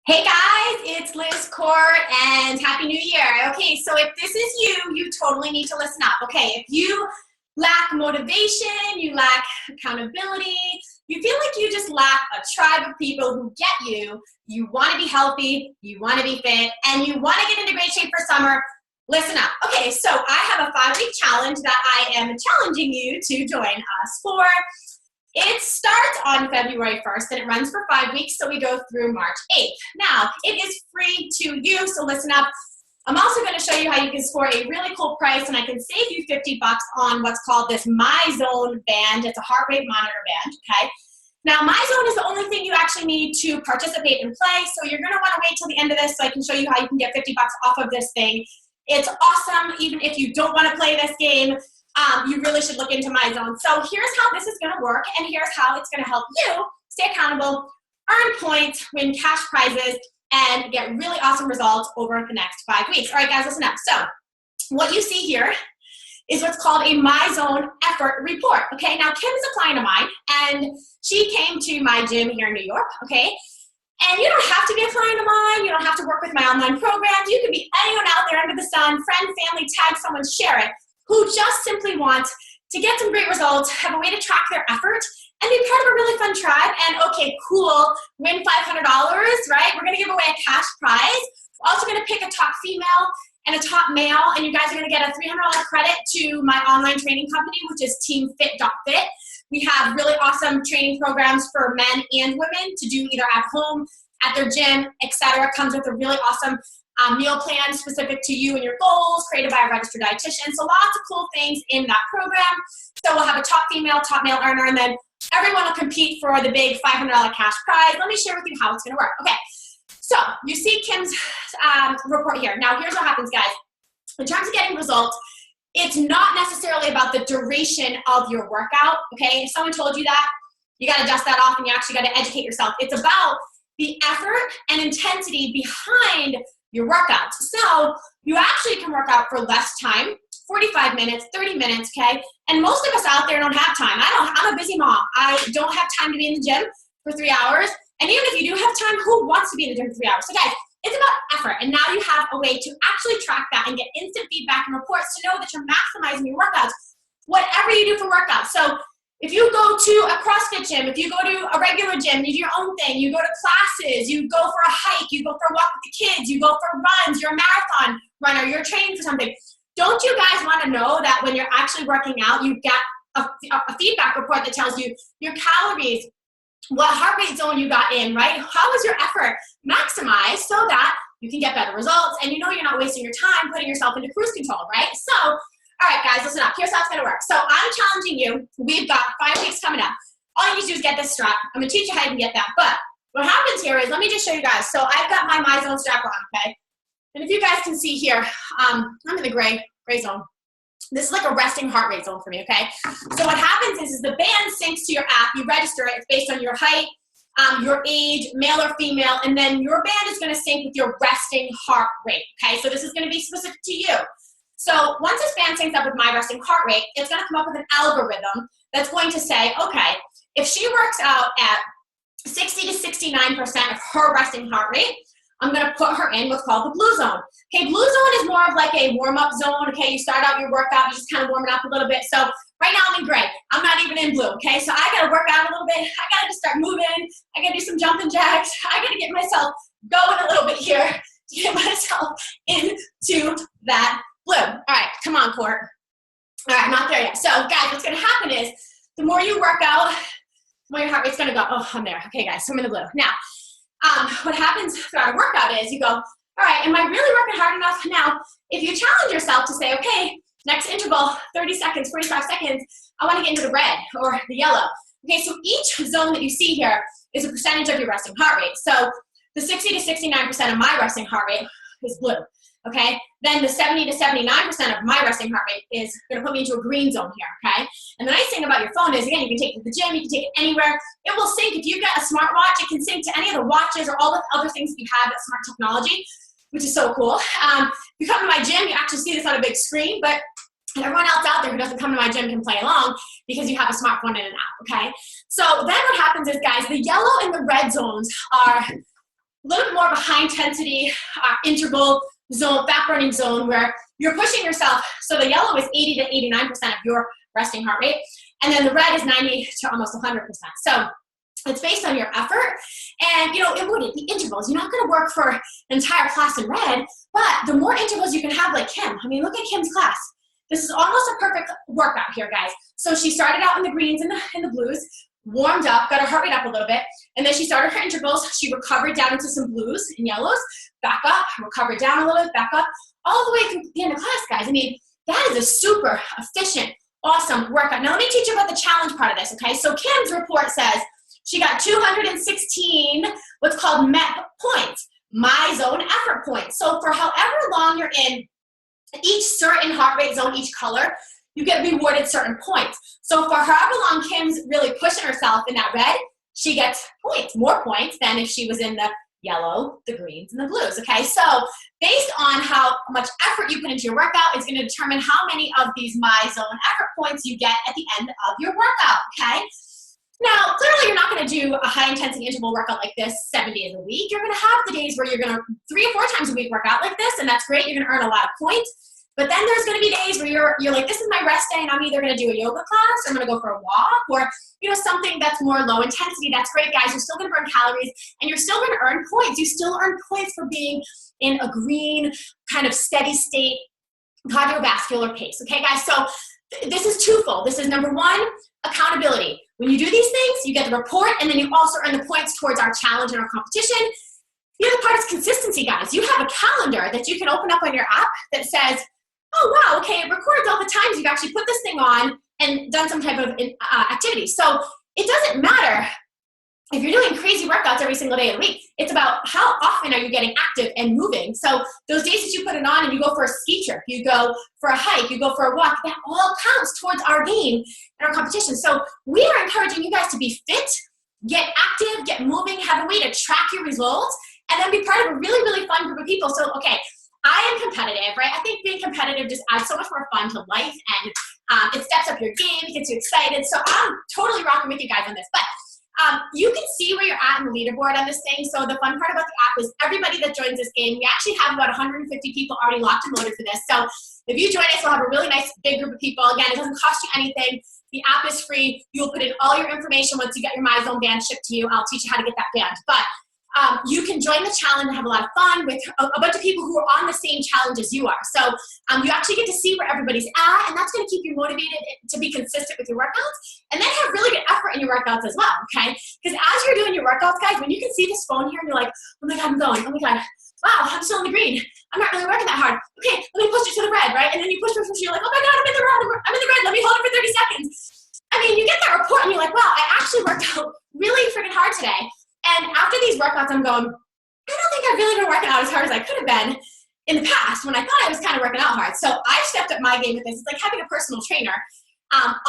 Hey guys, it's Liz Court and Happy New Year. Okay, so if this is you, you totally need to listen up. Okay, if you lack motivation, you lack accountability, you feel like you just lack a tribe of people who get you want to be healthy, you want to be fit, and you want to get into great shape for summer, listen up. Okay, so I have a 5-week challenge that I am challenging you to join us for. It starts on February 1st and it runs for 5 weeks, so we go through March 8th. Now, it is free to you, so listen up. I'm also going to show you how you can score a really cool price and I can save you $50 on what's called this MyZone band. It's a heart rate monitor band, okay? Now, MyZone is the only thing you actually need to participate and play, so you're going to want to wait till the end of this so I can show you how you can get $50 off of this thing. It's awesome, even if you don't want to play this game. You really should look into MyZone. So here's how this is going to work, and here's how it's going to help you stay accountable, earn points, win cash prizes, and get really awesome results over the next 5 weeks. All right, guys, listen up. So what you see here is what's called a MyZone effort report. Okay, now Kim's a client of mine, and she came to my gym here in New York, okay? And you don't have to be a client of mine. You don't have to work with my online programs. You can be anyone out there under the sun, friend, family, tag someone, share it, who just simply want to get some great results, have a way to track their effort, and be part of a really fun tribe. And okay, cool, win $500, right? We're gonna give away a cash prize. We're also gonna pick a top female and a top male, and you guys are gonna get a $300 credit to my online training company, which is TeamFit.fit. We have really awesome training programs for men and women to do either at home, at their gym, etc. Comes with a really awesome meal plan specific to you and your goals, created by a registered dietitian. So lots of cool things in that program. So we'll have a top female, top male earner, and then everyone will compete for the big $500 cash prize. Let me share with you how it's gonna work. Okay, so you see Kim's report here. Now here's what happens, guys. In terms of getting results, it's not necessarily about the duration of your workout, okay? If someone told you that, you gotta dust that off and you actually gotta educate yourself. It's about the effort and intensity behind your workouts. So you actually can work out for less time, 45 minutes, 30 minutes, okay? And most of us out there don't have time. I'm a busy mom. I don't have time to be in the gym for 3 hours. And even if you do have time, who wants to be in the gym for 3 hours? So guys, it's about effort. And now you have a way to actually track that and get instant feedback and reports to know that you're maximizing your workouts, whatever you do for workouts. So if you go to a CrossFit gym, if you go to a regular gym, you do your own thing, you go to classes, you go for a hike, you go for a walk with the kids, you go for runs, you're a marathon runner, you're training for something. Don't you guys want to know that when you're actually working out, you get a feedback report that tells you your calories, what heart rate zone you got in, right? How was your effort maximized so that you can get better results and you know you're not wasting your time putting yourself into cruise control, right? So, all right, guys, listen up. Here's how it's going to work. So I'm challenging you. We've got 5 weeks coming up. All you need to do is get this strap. I'm going to teach you how you can get that. But what happens here is, let me just show you guys. So I've got my MyZone strap on, okay? And if you guys can see here, I'm in the gray zone. This is like a resting heart rate zone for me, okay? So what happens is the band syncs to your app. You register it. It's based on your height, your age, male or female, and then your band is going to sync with your resting heart rate, okay? So this is going to be specific to you. So once this band syncs up with my resting heart rate, it's going to come up with an algorithm that's going to say, okay, if she works out at 60 to 69% of her resting heart rate, I'm going to put her in what's called the blue zone. Okay, blue zone is more of like a warm-up zone. Okay, you start out your workout, you just kind of warm it up a little bit. So right now I'm in gray. I'm not even in blue, okay? So I got to work out a little bit. I got to just start moving. I got to do some jumping jacks. I got to get myself going a little bit here to get myself into that blue. All right, come on, Court. All right, I'm not there yet. So, guys, what's going to happen is the more you work out, the more your heart rate's going to go. Oh, I'm there. Okay, guys, so I'm in the blue. Now, what happens throughout a workout is you go, all right, am I really working hard enough? Now, if you challenge yourself to say, okay, next interval, 30 seconds, 45 seconds, I want to get into the red or the yellow. Okay, so each zone that you see here is a percentage of your resting heart rate. So the 60 to 69% of my resting heart rate is blue. Okay, then the 70 to 79% of my resting heart rate is going to put me into a green zone here, okay? And the nice thing about your phone is, again, you can take it to the gym, you can take it anywhere. It will sync. If you've got a smartwatch, it can sync to any of the watches or all the other things that you have, that smart technology, which is so cool. If you come to my gym, you actually see this on a big screen, but everyone else out there who doesn't come to my gym can play along because you have a smartphone and an app, okay? So then what happens is, guys, the yellow and the red zones are little bit more of a high intensity interval zone, fat burning zone, where you're pushing yourself. So the yellow is 80 to 89% of your resting heart rate, and then the red is 90 to almost 100%. So it's based on your effort, and it wouldn't be intervals. You're not going to work for an entire class in red, but the more intervals you can have, like Kim. I mean, look at Kim's class. This is almost a perfect workout here, guys. So she started out in the greens and the blues, warmed up, got her heart rate up a little bit, and then she started her intervals. She recovered down into some blues and yellows, back up, recovered down a little bit, back up, all the way through the end of class, guys. I mean, that is a super efficient, awesome workout. Now, let me teach you about the challenge part of this, okay? So Kim's report says she got 216 what's called MEP points, my zone effort points. So for however long you're in each certain heart rate zone, each color, you get rewarded certain points. So for however long Kim's really pushing herself in that red, she gets points, more points than if she was in the yellow, the greens, and the blues, okay? So based on how much effort you put into your workout is going to determine how many of these my zone effort points you get at the end of your workout, okay? Now, clearly you're not going to do a high-intensity interval workout like this 7 days a week. You're going to have the days where you're going to 3 or 4 times a week work out like this, and that's great. You're going to earn a lot of points. But then there's going to be days where you're like, this is my rest day, and I'm either going to do a yoga class, or I'm going to go for a walk, or something that's more low intensity. That's great, guys. You're still going to burn calories, and you're still going to earn points. You still earn points for being in a green, kind of steady state cardiovascular pace. Okay, guys? So this is twofold. This is number one, accountability. When you do these things, you get the report, and then you also earn the points towards our challenge and our competition. The other part is consistency, guys. You have a calendar that you can open up on your app that says, oh, wow, okay, it records all the times you've actually put this thing on and done some type of activity. So it doesn't matter if you're doing crazy workouts every single day of the week. It's about how often are you getting active and moving. So those days that you put it on and you go for a ski trip, you go for a hike, you go for a walk, that all counts towards our game and our competition. So we are encouraging you guys to be fit, get active, get moving, have a way to track your results, and then be part of a really, really fun group of people. So, okay, I am competitive, right? I think being competitive just adds so much more fun to life, and it steps up your game, it gets you excited. So I'm totally rocking with you guys on this. But you can see where you're at in the leaderboard on this thing. So the fun part about the app is everybody that joins this game, we actually have about 150 people already locked and loaded for this. So if you join us, we'll have a really nice big group of people. Again, it doesn't cost you anything. The app is free. You'll put in all your information once you get your MyZone band shipped to you. I'll teach you how to get that band. But you can join the challenge and have a lot of fun with a bunch of people who are on the same challenge as you are. So you actually get to see where everybody's at, and that's going to keep you motivated to be consistent with your workouts, and then have really good effort in your workouts as well, okay? Because as you're doing your workouts, guys, when you can see this phone here and you're like, oh my God, I'm going. Oh my God, wow, I'm still in the green. I'm not really working that hard. Okay, let me push it to the red, right? And then you push, you're like, oh my God, I'm in the red. I'm in the red. Let me hold it for 30 seconds. I mean, you get that report and you're like, wow, I actually worked out really freaking hard today. And after these workouts, I'm going, I don't think I've really been working out as hard as I could have been in the past when I thought I was kind of working out hard. So I've stepped up my game with this. It's like having a personal trainer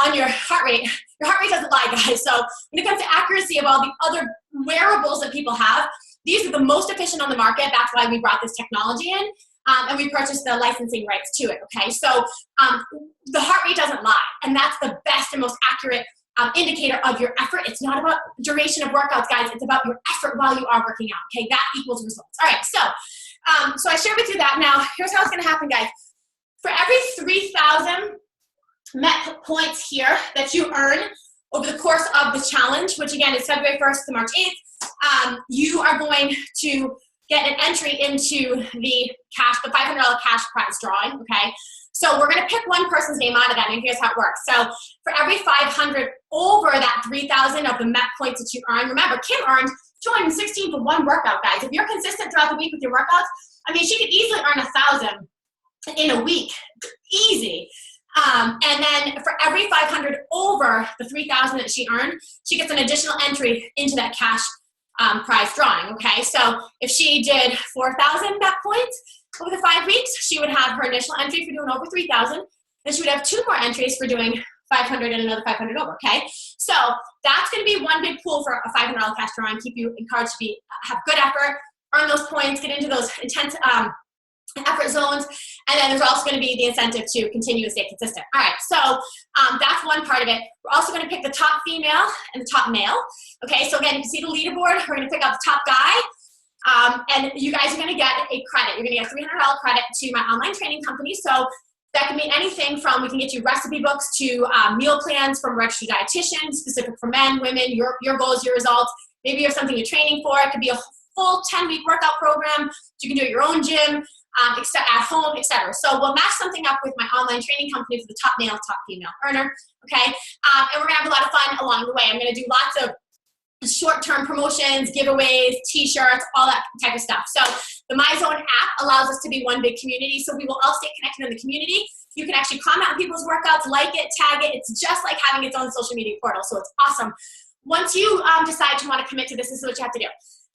on your heart rate. Your heart rate doesn't lie, guys. So when it comes to accuracy of all the other wearables that people have, these are the most efficient on the market. That's why we brought this technology in. And we purchased the licensing rights to it, okay? So the heart rate doesn't lie. And that's the best and most accurate indicator of your effort. It's not about duration of workouts, guys. It's about your effort while you are working out, okay? That equals results. All right, so I shared with you that. Now, here's how it's going to happen, guys. For every 3,000 MEP points here that you earn over the course of the challenge, which again is February 1st to March 8th, you are going to get an entry into the $500 cash prize drawing, okay? So we're going to pick one person's name out of that, and here's how it works. So for every 500 over that 3,000 of the MEP points that you earn, remember, Kim earned 216 for one workout, guys. If you're consistent throughout the week with your workouts, I mean, she could easily earn 1,000 in a week, easy. And then for every 500 over the 3,000 that she earned, she gets an additional entry into that cash prize drawing, okay? So if she did 4,000 MEP points over the 5 weeks, she would have her initial entry for doing over 3,000. Then she would have 2 more entries for doing 500 and another 500 over, okay? So that's going to be one big pool for a $500 cash drawing. Keep you encouraged to have good effort, earn those points, get into those intense effort zones, and then there's also going to be the incentive to continue to stay consistent. All right, so that's one part of it. We're also going to pick the top female and the top male. Okay, so again, you can see the leaderboard. We're going to pick out the top guy. And you guys are gonna get a credit. You're gonna get a $300 credit to my online training company. So that can mean anything from, we can get you recipe books to meal plans from registered dietitians, specific for men, women, your goals, your results. Maybe you have something you're training for. It could be a full 10-week workout program. You can do it at your own gym, at home, etc. So we'll match something up with my online training company for the top male, top female earner, okay? And we're gonna have a lot of fun along the way. I'm gonna do lots of short-term promotions, giveaways, t-shirts, all that type of stuff. So the MyZone app allows us to be one big community, so we will all stay connected in the community. You can actually comment on people's workouts, like it, tag it. It's just like having its own social media portal, so it's awesome. Once you decide you want to commit to this, this is what you have to do.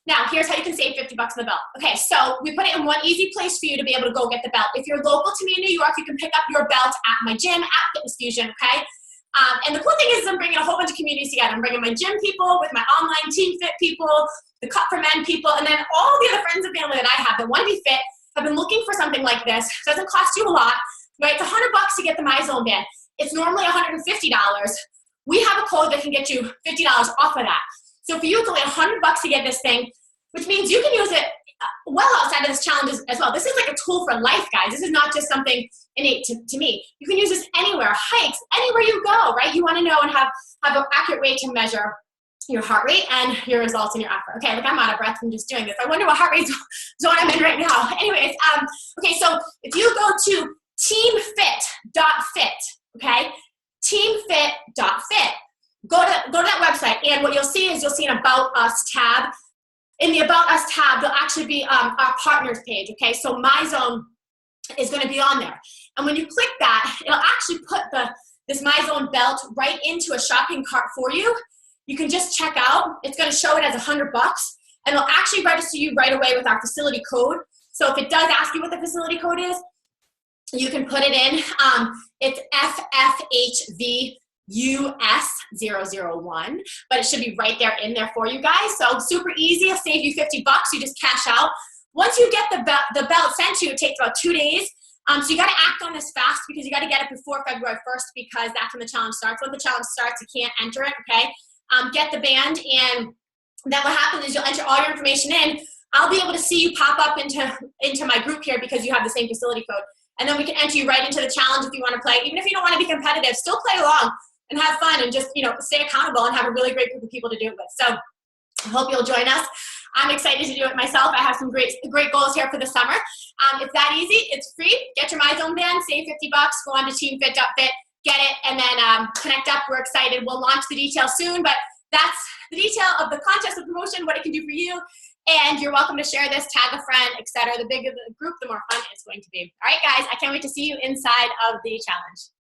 Now, here's how you can save 50 bucks on the belt. Okay, so we put it in one easy place for you to be able to go get the belt. If you're local to me in New York, you can pick up your belt at my gym at Fitness Fusion, okay? And the cool thing is I'm bringing a whole bunch of communities together. I'm bringing my gym people with my online TeamFit people, the Cut for Men people, and then all the other friends and family that I have that want to be fit, have been looking for something like this. It doesn't cost you a lot, right? It's $100 to get the MyZone band. It's normally $150. We have a code that can get you $50 off of that. So for you, it's only $100 to get this thing, which means you can use it well outside of this challenge as well. This is like a tool for life, guys. This is not just something innate to me. You can use this anywhere, hikes, anywhere you go, right? You want to know and have an accurate way to measure your heart rate and your results in your effort. Okay, look, I'm out of breath from just doing this. I wonder what heart rate zone I'm in right now. Anyways, okay, so if you go to TeamFit.fit, okay, TeamFit.fit, go to that website, and what you'll see is you'll see an About Us tab. In the About Us tab, there'll actually be our partners page, okay? So MyZone is gonna be on there. And when you click that, it'll actually put this MyZone belt right into a shopping cart for you. You can just check out. It's gonna show it as $100, and it'll actually register you right away with our facility code. So if it does ask you what the facility code is, you can put it in. It's FFHV US001, but it should be right there in there for you guys. So super easy. It'll save you 50 bucks. You just cash out. Once you get the belt sent to you, it takes about 2 days. So you got to act on this fast because you got to get it before February 1st because that's when the challenge starts. When the challenge starts, you can't enter it, okay? Get the band, and then what happens is you'll enter all your information in. I'll be able to see you pop up into my group here because you have the same facility code. And then we can enter you right into the challenge if you want to play. Even if you don't want to be competitive, still play along and have fun and just, stay accountable and have a really great group of people to do it with. So I hope you'll join us. I'm excited to do it myself. I have some great goals here for the summer. It's that easy. It's free. Get your MyZone band, save 50 bucks, go on to TeamFit.fit, get it, and then connect up. We're excited. We'll launch the details soon, but that's the detail of the contest, the promotion, what it can do for you. And you're welcome to share this, tag a friend, etc. The bigger the group, the more fun it's going to be. All right, guys, I can't wait to see you inside of the challenge.